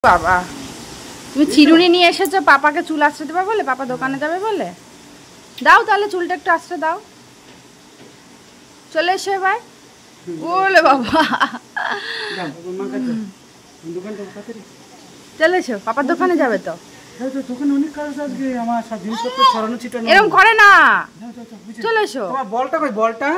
বাবা তুমি চিরুনি নিয়ে এসেছো পাপাকে চুল আঁচড়ে দেবে বলে, পাপা দোকানে যাবে বলে। দাও তাহলে চুলটা একটু আঁচড়ে দাও। চলে এসো এবার। ওলে বাবা চলে এসো, পাপার দোকানে যাবে তো। এরকম করে না, চলে এসো। বলটা কই? বলটা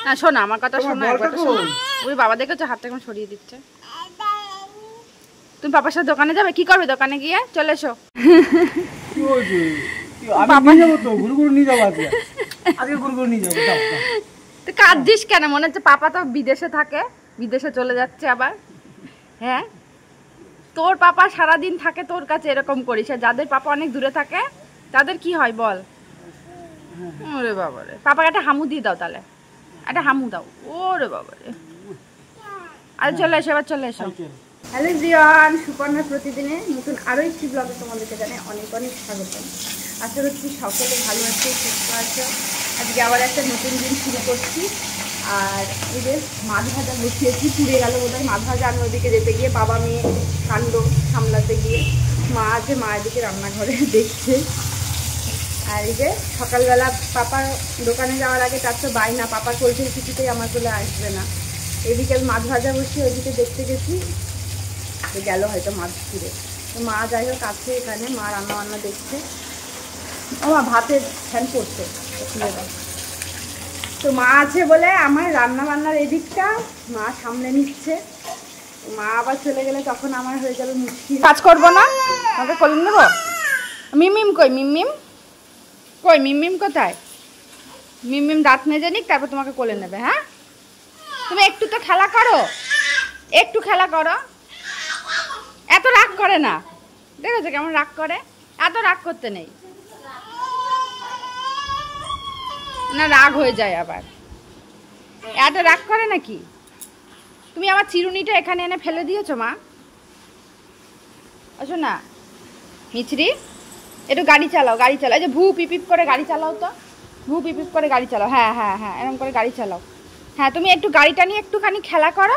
না শোনো আমার কথা, শোনো ওই বাবা দেখেছো হাতটা এখন সরিয়ে দিচ্ছে। তুমি পাপার সাথে দোকানে যাবে, কি করবে দোকানে গিয়ে? চলে এসো। কাঁদছিস কেন? মনে হচ্ছে পাপা তো বিদেশে থাকে, বিদেশে চলে যাচ্ছে আবার। হ্যাঁ তোর পাপা সারাদিন থাকে তোর কাছে, এরকম করিস। আর যাদের পাপা অনেক দূরে থাকে তাদের কি হয় বল? ওরে বাবা রে, পাপাকে একটা হামু দিয়ে দাও তাহলে, একটা হামু দাও। ওরে বাবা রে, আরে চলে এসো এবার, চলে এসো। হ্যালো এভরিওয়ান, সুপর্ণার প্রতিদিনে নতুন আরও একটি ব্লগে তোমাদেরকে জানাই অনেক অনেক স্বাগতম। আশা করছি সকলে ভালো আছে, সুস্থ আছো। আজকে আবার একটা নতুন দিন শুরু করছি। আর এই যে মাছ ভাজা বসিয়েছি, পুড়ে গেল বোধহয় মাছ ভাজা। আমি ওদিকে যেতে গিয়ে বাবা মেয়ে কাণ্ড সামলাতে গিয়ে মা আছে, মা এদিকে রান্নাঘরে দেখছে। আর এই যে সকালবেলা পাপা দোকানে যাওয়ার আগে তার তো বাইনা, পাপা চলছে কিছুতেই আমার চলে আসবে না। এদিকে মাছ ভাজা বসিয়ে ওইদিকে দেখতে গেছি, গেল হয়তো মাছ ফিরে। তো মা যাই হোক আছে এখানে, মা রান্না বান্না দেখছে। ও মা ভাতের ফ্যান করছে, খুলে দাও। তো মা আছে বলে আমার রান্না বান্নার এদিকটা মা সামলে নিচ্ছে। মা আবার চলে গেলে তখন আমার হয়ে যাবে মুশকিল। কাজ করবো না, আমাকে করে নেবো। মিমিম কই? মিমিম কই? মিমিম কোথায়? মিমিম দাঁত মেজে নিক, তারপর তোমাকে কোলে নেবে। হ্যাঁ তুমি একটু তো খেলা করো, একটু খেলা করো। এত রাগ করে না, দেখেছো কেমন রাগ করে? এত রাগ করতে নেই না, রাগ হয়ে যায় আবার। এত রাগ করে নাকি? তুমি আমার চিরুনিটা এখানে এনে ফেলে দিয়েছো মা। আসো না মিছরি, একটু গাড়ি চালাও, গাড়ি চালাও। এই যে ভু পিপিপ করে গাড়ি চালাও তো, ভু পিপিপ করে গাড়ি চালাও। হ্যাঁ হ্যাঁ হ্যাঁ এরকম করে গাড়ি চালাও। হ্যাঁ তুমি একটু গাড়িটা নিয়ে একটুখানি খেলা করো,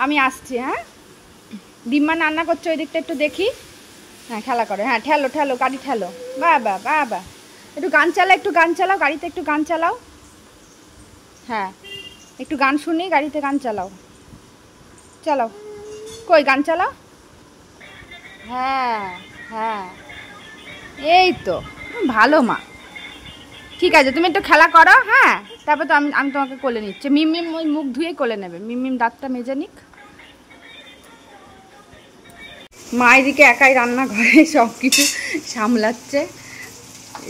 আমি আসছি। হ্যাঁ ডিম্মা রান্না করছো ওই দিকটা একটু দেখি। হ্যাঁ খেলা করো, হ্যাঁ ঠেলো ঠেলো, গাড়ি ঠেলো। বাবা বাবা, একটু গান চালাও, একটু গান চালাও গাড়িতে, একটু গান চালাও। হ্যাঁ একটু গান শুনি, গাড়িতে গান চালাও, চালাও। কই গান চালাও? হ্যাঁ হ্যাঁ এই তো ভালো মা। ঠিক আছে তুমি একটু খেলা করো। হ্যাঁ তারপর তো আমি তোমাকে কোলে নিচ্ছি। মিমিম ওই মুখ ধুয়ে কোলে নেবে, মিমিম দাঁতটা মেজে নিক। মা এদিকে একাই রান্নাঘরে সব কিছু সামলাচ্ছে।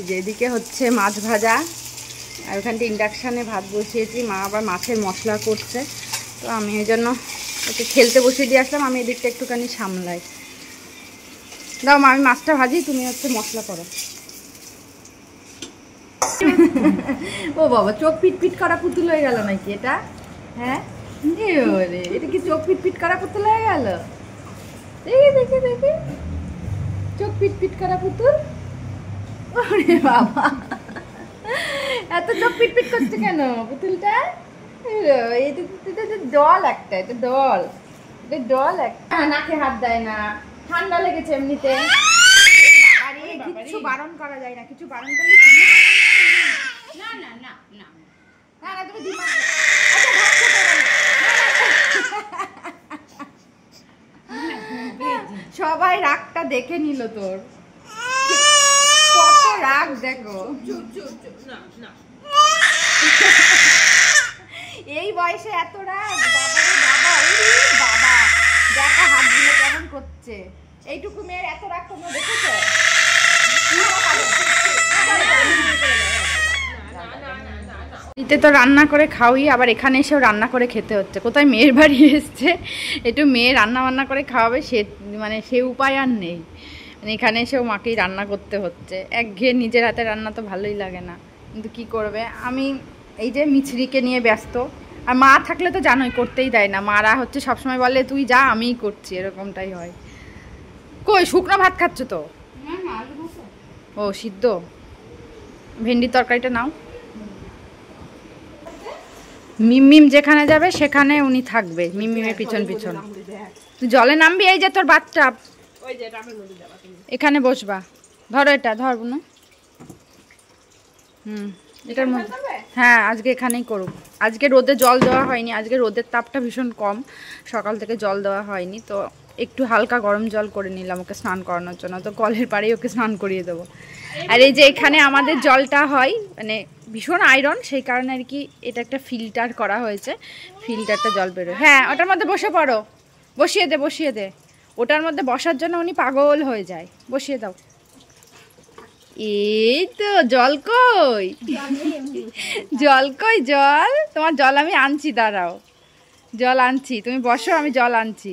যেদিকে হচ্ছে মাছ ভাজা, আর ওখানটা ইন্ডাকশানে ভাত বসিয়েছি। মা আবার মাছের মশলা করছে, তো আমি এই জন্য ওকে খেলতে বসিয়ে দিয়ে আসলাম। আমি এদিকটা একটুখানি সামলাই। দাও মা, আমি মাছটা ভাজি, তুমি হচ্ছে মশলা করো। ও বাবা, চোখ পিটপিট করা পুতুল হয়ে গেল নাকি এটা? হ্যাঁ রে, এটা কি চোখ পিটপিট করা পুতুল হয়ে গেল? দেখি দেখি দেখি, চোখ পিটপিট করা পুতুল। ওরে বাবা, এত চোখ পিটপিট করছে কেন পুতুলটা? এটা দল একটা, এটা দল, এটা দল একটা। নাকে হাত দেয় না, ঠান্ডা লেগেছে এমনিতে। আরে কিছু বারণ করা যায় না, কিছু বারণ করলে না না না না না না, তুমি দিমা। সবাই রাগটা দেখে নিল তোর, কত রাগ দেখো। এই বয়সে এত রাগ, বাবা রে বাবা, বাবা দেখো হাতগুলো কেমন করছে। এইটুকু মেয়ের এত রাগ তোমরা দেখেছো? এতে তো রান্না করে খাওয়াই, আবার এখানে এসেও রান্না করে খেতে হচ্ছে। কোথায় মেয়ের বাড়ি এসছে, একটু মেয়ে রান্না বান্না করে খাওয়াবে, সে মানে সে উপায় আর নেই। মানে এখানে এসেও মাকেই রান্না করতে হচ্ছে। একঘেয়ে নিজের হাতে রান্না তো ভালোই লাগে না, কিন্তু কি করবে। আমি এই যে মিছরিকে নিয়ে ব্যস্ত, আর মা থাকলে তো জানোই করতেই দেয় না। মারা হচ্ছে সবসময় বলে তুই যা, আমিই করছি, এরকমটাই হয়। কই শুকনো ভাত খাচ্ছ তো? ও সিদ্ধ, ভেন্ডির তরকারিটা নাও। মিমিম যেখানে যাবে সেখানে উনি থাকবে, মিমিমের পিছন পিছন। তুই জলে নামবি, এই যে তোর বাথটাব, এখানে বসবা। ধরো এটা, ধরবো না। এটার মধ্যে, হ্যাঁ আজকে এখানেই করুক। আজকে রোদে জল দেওয়া হয়নি, আজকে রোদের তাপটা ভীষণ কম, সকাল থেকে জল দেওয়া হয়নি, তো একটু হালকা গরম জল করে নিলাম ওকে স্নান করানোর জন্য, তো কলের পাড়েই ওকে স্নান করিয়ে দেবো। আর এই যে এখানে আমাদের জলটা হয় মানে ভীষণ আয়রন, সেই কারণে আর কি এটা একটা ফিল্টার করা হয়েছে, ফিল্টারটা জল বেরোয়। হ্যাঁ ওটার মধ্যে বসে পড়ো, বসিয়ে দে বসিয়ে দে, ওটার মধ্যে বসার জন্য উনি পাগল হয়ে যায়, বসিয়ে দাও। এই তো জল কই, জল কই, জল তোমার জল আমি আনছি, দাঁড়াও জল আনছি, তুমি বসো আমি জল আনছি।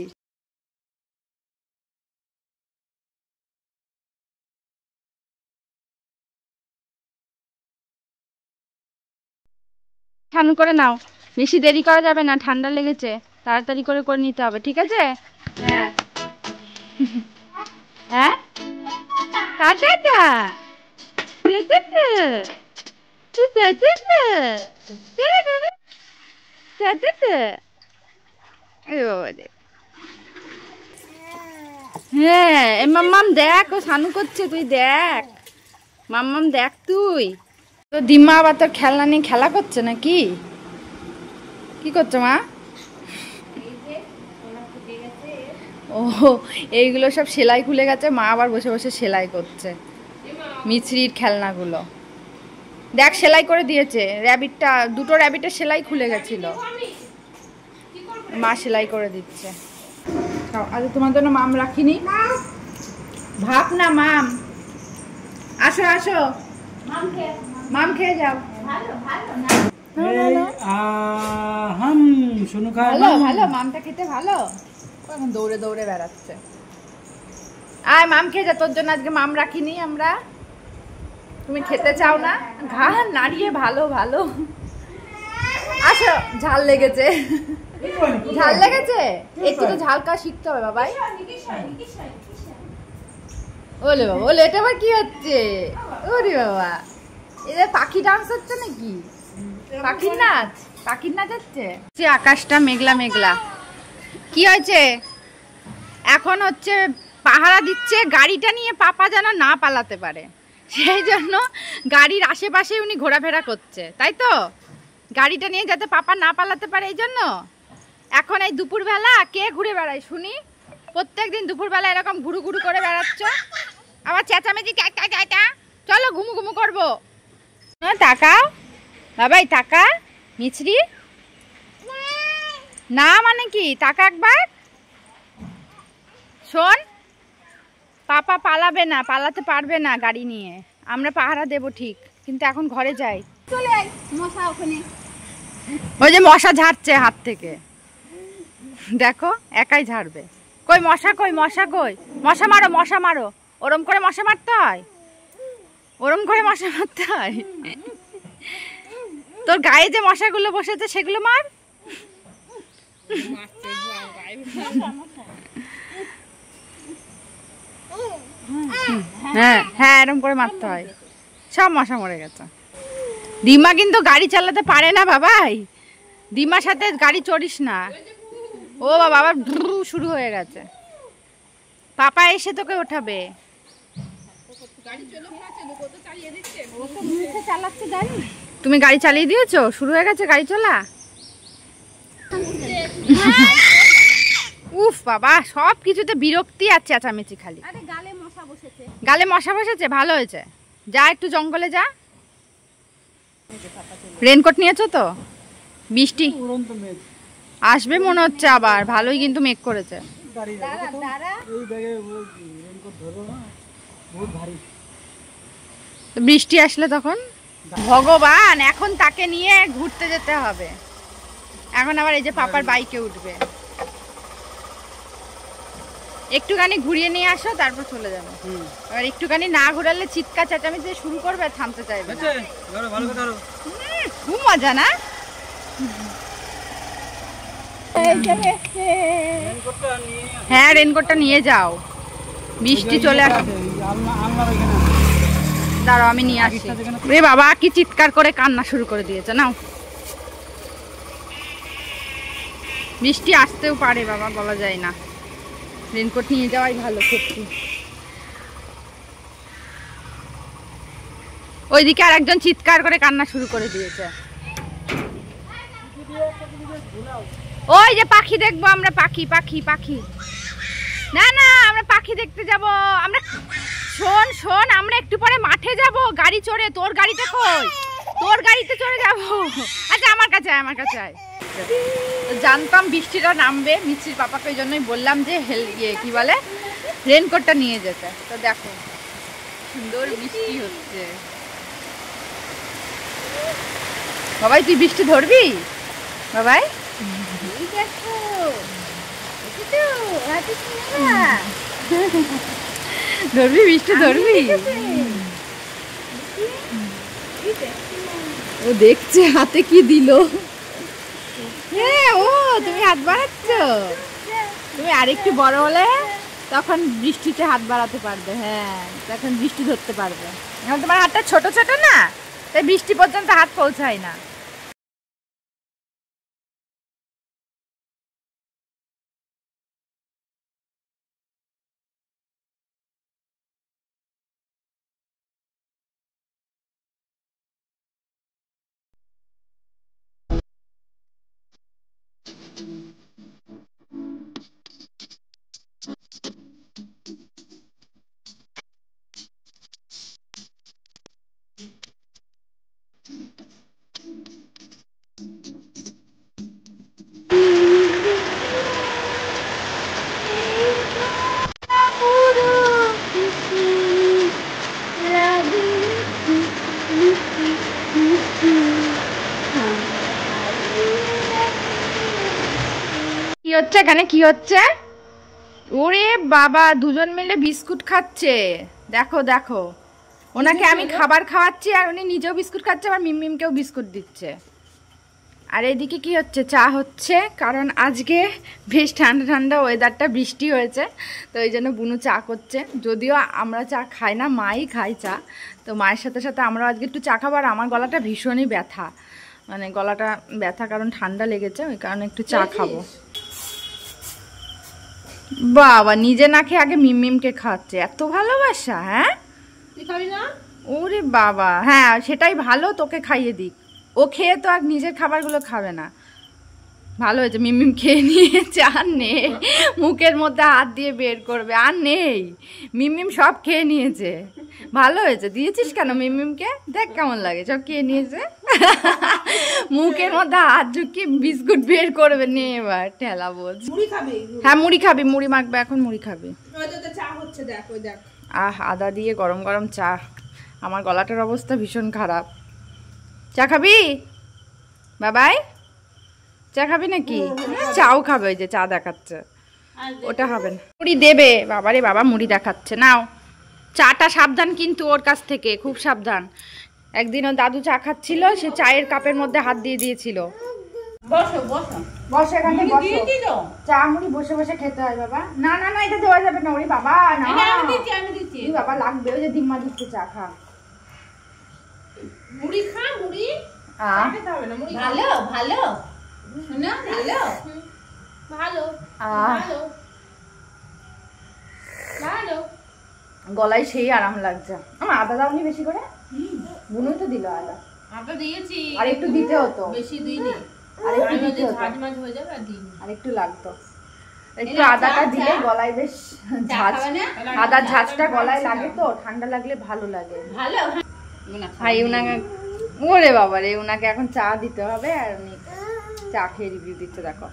স্নান করে নাও, বেশি দেরি করা যাবে না, ঠান্ডা লেগেছে, তাড়াতাড়ি করে করে নিতে হবে, ঠিক আছে? হ্যাঁ হ্যাঁ টাটা। হ্যাঁ মাম্মাম দেখ, ও স্নান করছে, তুই দেখ মাম্মাম, দেখ তুই। তো ডিম্মা আবার তোর খেলনা নিয়ে খেলা করছে নাকি? কি করছো মা? ও এইগুলো সব সেলাই খুলে গেছে, মা আবার বসে বসে সেলাই করছে মিছরির খেলনাগুলো। দেখ সেলাই করে দিয়েছে, র্যাবিটটা, দুটো র্যাবিটের সেলাই খুলে গেছিল, মা সেলাই করে দিচ্ছে। আজ তোমার জন্য মাম রাখিনি, ভাব না মাম, আসো আসো মাম খেয়ে যাও। ভালো ভালো, মামটা খেতে ভালো, এখন দৌড়ে দৌড়ে বেড়াচ্ছে। আয় মাম খেয়ে যা, তোর জন্য আজকে মাম রাখিনি আমরা, তুমি খেতে চাও না? ঘাড় নাড়িয়ে ভালো ভালো, আসো। ঝাল লেগেছে, ঝাল লেগেছে, একটু তো ঝাল খাওয়া শিখতে হবে বাবাই। ওলে বাবা, ওলে এটা আবার কি হচ্ছে? ওরে বাবা, এটা পাখি ডান্স হচ্ছে নাকি? পাখির নাচ, পাখির নাচ হচ্ছে। আকাশটা মেঘলা মেঘলা, কি হয়েছে এখন? হচ্ছে পাহারা দিচ্ছে, গাড়িটা নিয়ে পাপা যেন না পালাতে পারে, সেই জন্য গাড়ির আশেপাশে উনি ঘোরাফেরা করছে, তাই তো? গাড়িটা নিয়ে যাতে পাপা না পালাতে পারে এই জন্য। এখন এই দুপুরবেলা কে ঘুরে বেড়ায় শুনি? প্রত্যেকদিন দুপুরবেলা এরকম ঘুরু ঘুরু করে বেড়াচ্ছ, আবার চেঁচামেচি চলো ঘুমু ঘুমু করবো। তাকাও বাবাই, টাকা মিছরি না মানে কি, টাকা একবার শোন, পাপা পালাবে না, পালাতে পারবে না গাড়ি নিয়ে, আমরা পাহারা দেব ঠিক, কিন্তু এখন ঘরে যাই। মশা ওখানে, ওই যে মশা ঝাড়ছে হাত থেকে, দেখো একাই ঝাড়বে। কই মশা, কই মশা, কই মশা মারো, মশা মারো, ওরম করে মশা মারতে হয়, ওরম করে মশা মারতে হয়। তোর গায়ে যে মশাগুলো বসেছে সেগুলো মার। হ্যাঁ হ্যাঁ এরকম করে মারতে হয়, সব মশা মরে গেছে। ডিমা কিন্তু গাড়ি চালাতে পারে না বাবাই, ডিমার সাথে গাড়ি চড়িস না। ও বাবা আবার শুরু হয়ে গেছে, পাপা এসে তোকে ওঠাবে। তুমি গাড়ি চালিয়ে দিয়েছো, শুরু হয়ে গেছে গাড়ি চলা। উফ বাবা, সব কিছুতে বিরক্তি আর চেঁচামেচি খালি। গালে মশা বসেছে, ভালো হয়েছে, যা একটু জঙ্গলে যা। রেনকোট নিয়েছো তো? বৃষ্টি আসবে মনে হচ্ছে আবার, ভালোই কিন্তু মেঘ করেছে। বৃষ্টি আসলে তখন ভগবান, এখন তাকে নিয়ে ঘুরতে যেতে হবে। এখন আবার এই যে পাপার বাইকে উঠবে, একটুখানি ঘুরিয়ে নিয়ে আসো তারপর চলে যাবে। এবার একটুখানি না ঘুরালে চিৎকার চেঁচামেচি শুরু করবে, থামতে চাইবে না। খুব মজা না? হ্যাঁ রেনকোটটা নিয়ে যাও, বৃষ্টি চলে আসছে। দাঁড়াও আমি নিয়ে আসি। রে বাবা কি চিৎকার করে কান্না শুরু করে দিয়েছে, নাও। বৃষ্টি আসতেও পারে বাবা, বলা যায় না। রেনকোট নিয়ে যাওয়াই ভালো সত্যি। ওইদিকে আর একজন চিৎকার করে কান্না শুরু করে দিয়েছে। ওই যে পাখি দেখবো আমরা, পাখি পাখি পাখি। না না, আমরা পাখি দেখতে যাব আমরা। শোন শোন, আমরা একটু পরে মাঠে যাব গাড়ি চড়ে। তোর গাড়িতে কই? তোর গাড়িতে চড়ে যাব। আচ্ছা আমার কাছে আয়, আমার কাছে আয়। জানতাম বৃষ্টিটা নামবে, মিষ্টির পাপাকে ওই জন্যই বললাম যে কি বলে রেনকোটটা নিয়ে যেতে। তো দেখো সুন্দর বৃষ্টি হচ্ছে। বাবাই তুই বৃষ্টি ধরবি? বাবাই ধরবি? বৃষ্টি ধরবি? ও দেখছে হাতে কি দিল। হ্যাঁ, ও তুমি হাত বাড়াচ্ছ। তুমি আরেকটু বড় হলে তখন বৃষ্টিতে হাত বাড়াতে পারবে। হ্যাঁ, তখন বৃষ্টি ধরতে পারবে। এখন তোমার হাতটা ছোট ছোট না, তাই বৃষ্টি পর্যন্ত হাত পৌঁছায় না। কি হচ্ছে এখানে? কি হচ্ছে? ওরে বাবা, দুজন মিলে বিস্কুট খাচ্ছে। দেখো দেখো, ওনাকে আমি খাবার খাওয়াচ্ছি আর উনি নিজেও বিস্কুট খাচ্ছে, আবার মিমমিমকেও বিস্কুট দিচ্ছে। আর এদিকে কি হচ্ছে? চা হচ্ছে, কারণ আজকে বেশ ঠান্ডা ঠান্ডা ওয়েদারটা, বৃষ্টি হয়েছে, তো এই জন্য বুনু চা করছে। যদিও আমরা চা খাই না, মাই খাই চা, তো মায়ের সাথে সাথে আমরা আজকে একটু চা খাবো। আর আমার গলাটা ভীষণই ব্যথা, মানে গলাটা ব্যথা কারণ ঠান্ডা লেগেছে, ওই কারণে একটু চা খাবো। বাবা নিজে না খেয়ে আগে মিমমিমকে খাচ্ছে, এত ভালোবাসা। হ্যাঁ ওরে বাবা, হ্যাঁ সেটাই ভালো, তোকে খাইয়ে দিক। ও খেয়ে তো আর নিজের খাবারগুলো খাবে না। ভালো হয়েছে, মিমমিম খেয়ে নিয়েছে, আর নেই মুখের মধ্যে হাত দিয়ে বের করবে, আর নেই। মিমমিম সব খেয়ে নিয়েছে। ভালো হয়েছে, দিয়েছিস কেন মিমমিমকে? দেখ কেমন লাগে, সব খেয়ে নিয়েছে। মুখের মধ্যে হাত ঝুঁকিয়ে বিস্কুট বের করবে। নে এবার ঠেলা বলছে। হ্যাঁ মুড়ি খাবি, মুড়ি মাখবে এখন, মুড়ি খাবি। আহ আদা দিয়ে গরম গরম চা। আমার গলাটার অবস্থা ভীষণ খারাপ। চা খাবি বাবাই? চা খাবি নাকি? চাও খাবে, ওই যে চা দেখাচ্ছে, ওটা হবে না। মুড়ি দেবে বাবারে বাবা, মুড়ি দেখাচ্ছে। নাও চাটা সাবধান কিন্তু ওর কাছ থেকে, খুব সাবধান। একদিন ও দাদু চা খাচ্ছিল, সে চায়ের কাপের মধ্যে হাত দিয়ে দিয়েছিল। বসো বসো বসো, এখান থেকে বসো। চা মুড়ি বসে বসে খেতে হয় বাবা। না না না, এটা দেওয়া যাবে না। ওরে বাবা না, আমি দিচ্ছি বাবা, লাগবে। ওই যে দিম্মা দিচ্ছে, চা খা, মুড়ি খা, মুড়ি খেতে হবে না। মুড়ি ভালো ভালো না, ভালো ভালো ভালো ভালো। গলায় সেই আরাম লাগছে। আমার আদা দাওনি বেশি করে? বুনুই তো দিল আদা। আদা দিয়েছি, আর একটু দিতে হতো। বেশি দিইনি, আর একটু দিতে হতো, ঝাঁজ মাঝ হয়ে যাবে, আর দিইনি, আর একটু লাগতো। একটু আদাটা দিলে গলায় বেশ ঝাঁজ, আদার ঝাঁজটা গলায় লাগে, তো ঠান্ডা লাগলে ভালো লাগে। ভালো। ভাই উনাকে, ওরে বাবা রে, উনাকে এখন চা দিতে হবে, আর উনি চা খেয়ে রিভিউ দিচ্ছে। দেখো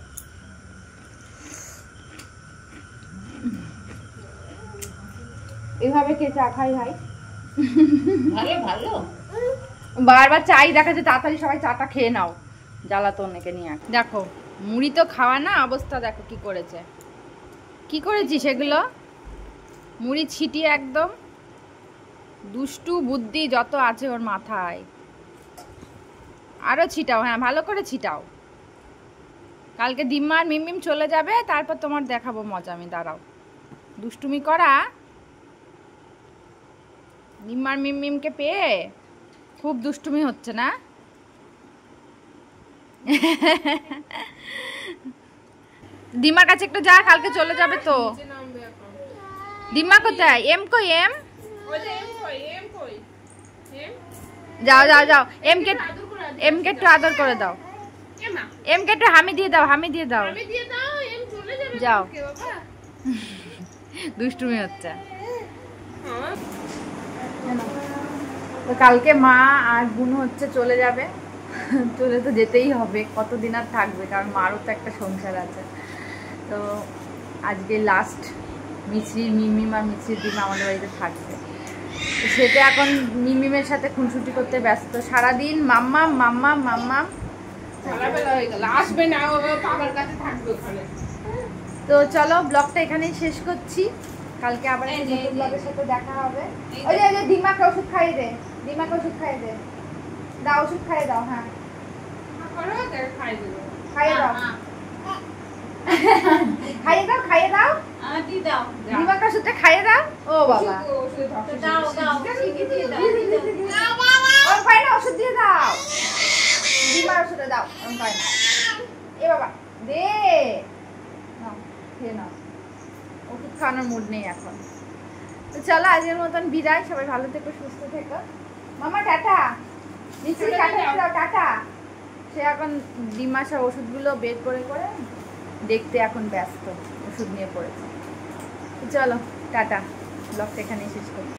এইভাবে কে চা খাই ভাই? ভালো ভালো, বারবার চাই দেখাচ্ছে, তাড়াতাড়ি সবাই চাটা খেয়ে নাও, জ্বালাতো অনেকে নিয়ে। দেখো মুড়ি তো খাওয়া না, অবস্থা দেখো কি করেছে। কি করেছিস এগুলো? মুড়ি ছিটিয়ে একদম দুষ্টু বুদ্ধি যত আছে ওর মাথায়। আরো ছিটাও, হ্যাঁ ভালো করে ছিটাও। কালকে দিম্মা আর মিমমিম চলে যাবে, তারপর তোমার দেখাবো মজা আমি, দাঁড়াও। দুষ্টুমি করা দিম্মা আর মিমমিমকে পেয়ে খুব দুষ্টুমি হচ্ছে না? দিম্মার কাছে একটু যা, কালকে চলে যাবে তো। ডিম্মা কোথায়? এম কই? এম যাও যাও যাও। এমকে একটু আদর করে দাও। এমকে একটু হামি দিয়ে দাও, হামি দিয়ে দাও। যাও, দুষ্টুমি হচ্ছে। তো কালকে মা আর বুনু হচ্ছে চলে যাবে, চলে তো যেতেই হবে, কতদিন আর থাকবে, কারণ মারও তো একটা সংসার আছে। তো আজকে লাস্ট মিছরির মিমিম আর মিছরির ডিমা আমাদের বাড়িতে থাকবে। তো সেটা এখন মিমিমের সাথে খুনসুটি করতে ব্যস্ত, সারাদিন মাম্মাম মাম্মাম মাম্মাম। আসবে না, বাবার কাছে থাকবে ওখানে। তো চলো ব্লগটা এখানেই শেষ করছি, কালকে আবার নতুন ব্লগের সাথে দেখা হবে। ওই যে ডিমাকে ওষুধ খাইয়ে দে, ডিমাকে ওষুধ খাইয়ে দে, দাও ওষুধ খাইয়ে দাও। হ্যাঁ খাইয়ে দাও, খাইয়ে দাও, খাইয়ে দাও, ডিমাকে ওষুধটা খাইয়ে দাও। ও বাবা, ওর পায় না, ওষুধ দিয়ে দাও, ডিমার ওষুধে দাও, ওর পায় না। এ বাবা দে, নাও খেয়ে নাও, ওষুধ খাওয়ানোর মুড নেই এখন। তো চলো আজকের মতন বিদায়, সবাই ভালো থেকো, সুস্থ থেকো। মামা টাটা, নিশ্চয়ই টাটা দাও, টাটা। সে এখন ডিমাশা ওষুধগুলো বের করে করে দেখতে এখন ব্যস্ত, ওষুধ নিয়ে পড়েছে। চলো টাটা, ব্লগটা এখানেই শেষ করি।